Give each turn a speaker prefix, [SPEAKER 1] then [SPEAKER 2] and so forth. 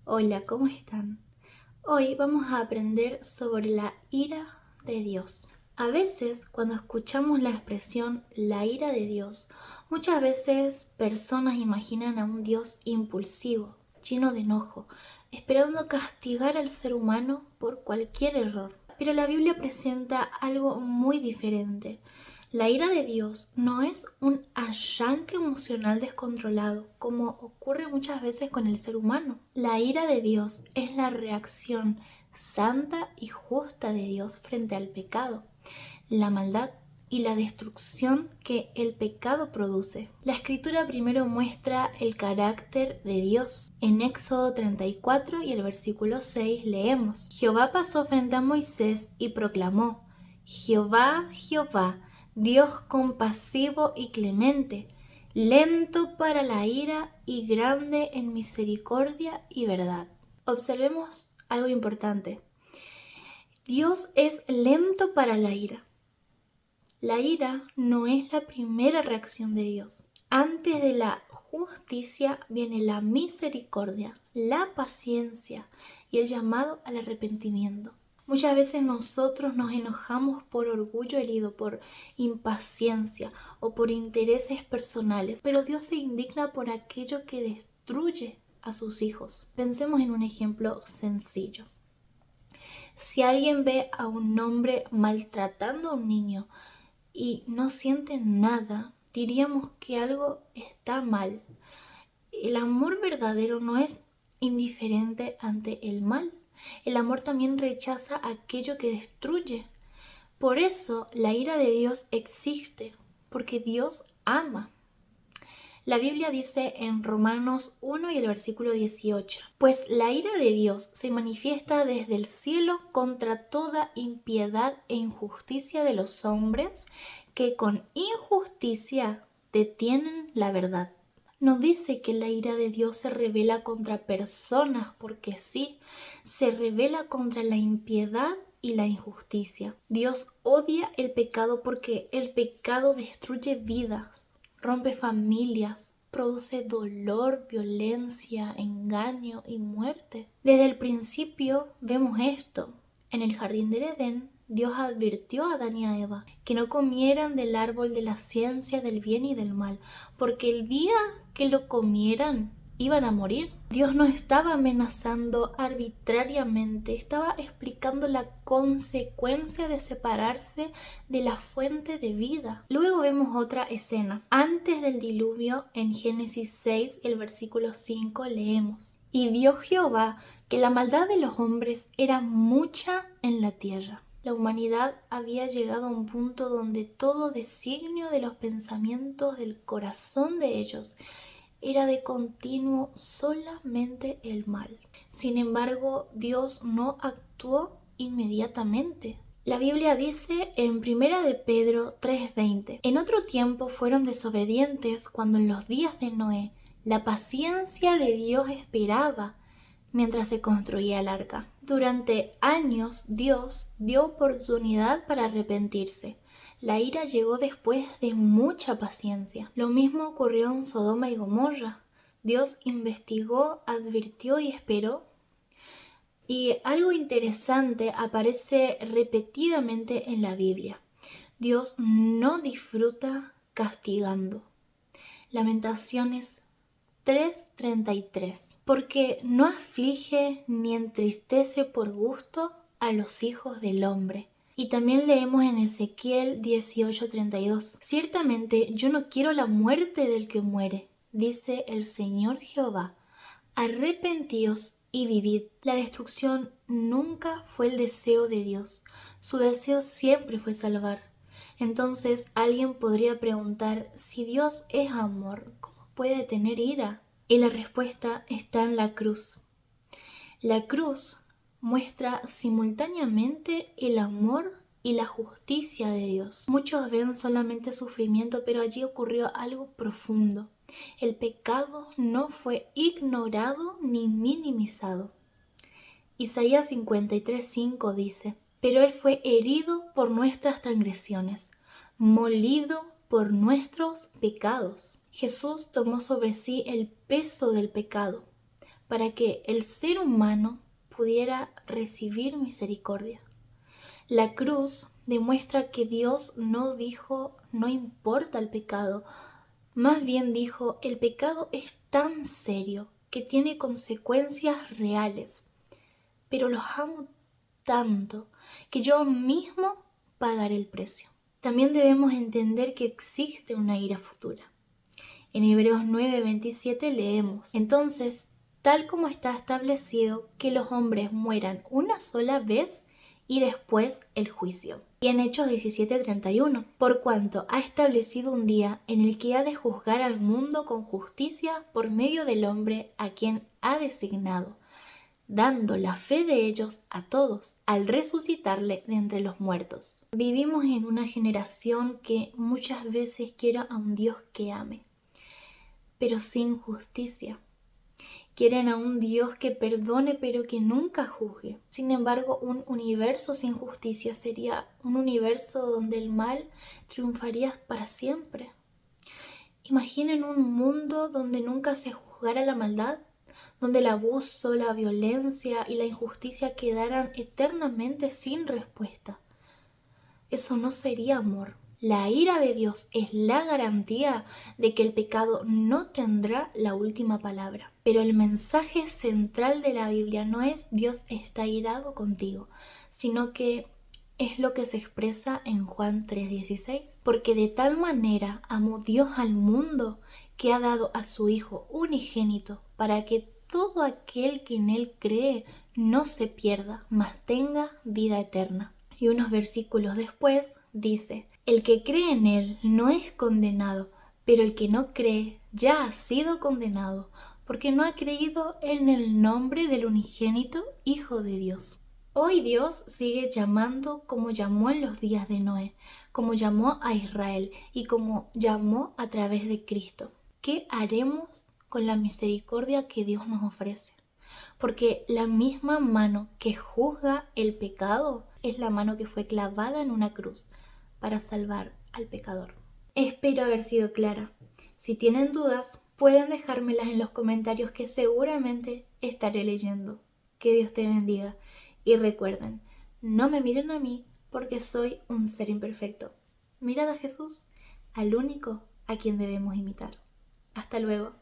[SPEAKER 1] Hola, ¿cómo están? Hoy vamos a aprender sobre la ira de Dios. A veces, cuando escuchamos la expresión la ira de Dios, muchas veces personas imaginan a un Dios impulsivo, lleno de enojo, esperando castigar al ser humano por cualquier error. Pero la Biblia presenta algo muy diferente. La ira de Dios no es un arranque emocional descontrolado, como ocurre muchas veces con el ser humano. La ira de Dios es la reacción santa y justa de Dios frente al pecado, la maldad y la destrucción que el pecado produce. La escritura primero muestra el carácter de Dios. En Éxodo 34 y el versículo 6 leemos: Jehová pasó frente a Moisés y proclamó: Jehová, Jehová, Dios compasivo y clemente, lento para la ira y grande en misericordia y verdad. Observemos algo importante. Dios es lento para la ira. La ira no es la primera reacción de Dios. Antes de la justicia viene la misericordia, la paciencia y el llamado al arrepentimiento. Muchas veces nosotros nos enojamos por orgullo herido, por impaciencia o por intereses personales, pero Dios se indigna por aquello que destruye a sus hijos. Pensemos en un ejemplo sencillo. Si alguien ve a un hombre maltratando a un niño y no siente nada, diríamos que algo está mal. El amor verdadero no es indiferente ante el mal. El amor también rechaza aquello que destruye. Por eso la ira de Dios existe, porque Dios ama. La Biblia dice en Romanos 1 y el versículo 18: Pues la ira de Dios se manifiesta desde el cielo contra toda impiedad e injusticia de los hombres que con injusticia detienen la verdad. No dice que la ira de Dios se revela contra personas porque sí, se revela contra la impiedad y la injusticia. Dios odia el pecado porque el pecado destruye vidas, rompe familias, produce dolor, violencia, engaño y muerte. Desde el principio vemos esto. En el jardín del Edén, Dios advirtió a Adán y a Eva que no comieran del árbol de la ciencia del bien y del mal, porque el día que lo comieran iban a morir. Dios no estaba amenazando arbitrariamente, estaba explicando la consecuencia de separarse de la fuente de vida. Luego vemos otra escena. Antes del diluvio, en Génesis 6, el versículo 5, leemos: Y vio Jehová que la maldad de los hombres era mucha en la tierra. La humanidad había llegado a un punto donde todo designio de los pensamientos del corazón de ellos era de continuo solamente el mal. Sin embargo, Dios no actuó inmediatamente. La Biblia dice en 1 de Pedro 3:20: En otro tiempo fueron desobedientes cuando en los días de Noé la paciencia de Dios esperaba mientras se construía el arca. Durante años Dios dio oportunidad para arrepentirse. La ira llegó después de mucha paciencia. Lo mismo ocurrió en Sodoma y Gomorra. Dios investigó, advirtió y esperó. Y algo interesante aparece repetidamente en la Biblia. Dios no disfruta castigando. Lamentaciones 3:33. Porque no aflige ni entristece por gusto a los hijos del hombre. Y también leemos en Ezequiel 18:32. Ciertamente yo no quiero la muerte del que muere, dice el Señor Jehová. Arrepentíos y vivid. La destrucción nunca fue el deseo de Dios. Su deseo siempre fue salvar. Entonces alguien podría preguntar: si Dios es amor, ¿cómo puede tener ira? Y la respuesta está en la cruz. La cruz muestra simultáneamente el amor y la justicia de Dios. Muchos ven solamente sufrimiento, pero allí ocurrió algo profundo. El pecado no fue ignorado ni minimizado. Isaías 53:5 dice: Pero Él fue herido por nuestras transgresiones, molido por nuestros pecados. Jesús tomó sobre sí el peso del pecado para que el ser humano pudiera recibir misericordia. La cruz demuestra que Dios no dijo no importa el pecado, más bien dijo el pecado es tan serio que tiene consecuencias reales, pero los amo tanto que yo mismo pagaré el precio. También debemos entender que existe una ira futura. En Hebreos 9:27 leemos: entonces, tal como está establecido que los hombres mueran una sola vez y después el juicio. Y en Hechos 17:31, por cuanto ha establecido un día en el que ha de juzgar al mundo con justicia por medio del hombre a quien ha designado, dando la fe de ellos a todos, al resucitarle de entre los muertos. Vivimos en una generación que muchas veces quiere a un Dios que ame, pero sin justicia. Quieren a un Dios que perdone pero que nunca juzgue. Sin embargo, un universo sin justicia sería un universo donde el mal triunfaría para siempre. Imaginen un mundo donde nunca se juzgara la maldad, donde el abuso, la violencia y la injusticia quedaran eternamente sin respuesta. Eso no sería amor. La ira de Dios es la garantía de que el pecado no tendrá la última palabra. Pero el mensaje central de la Biblia no es Dios está irado contigo, sino que es lo que se expresa en Juan 3:16. Porque de tal manera amó Dios al mundo que ha dado a su Hijo unigénito para que todo aquel que en Él cree no se pierda, mas tenga vida eterna. Y unos versículos después dice: el que cree en Él no es condenado, pero el que no cree ya ha sido condenado, porque no ha creído en el nombre del unigénito Hijo de Dios. Hoy Dios sigue llamando como llamó en los días de Noé, como llamó a Israel y como llamó a través de Cristo. ¿Qué haremos con la misericordia que Dios nos ofrece? Porque la misma mano que juzga el pecado es la mano que fue clavada en una cruz para salvar al pecador. Espero haber sido clara. Si tienen dudas, pueden dejármelas en los comentarios que seguramente estaré leyendo. Que Dios te bendiga. Y recuerden, no me miren a mí porque soy un ser imperfecto. Mirad a Jesús, al único a quien debemos imitar. Hasta luego.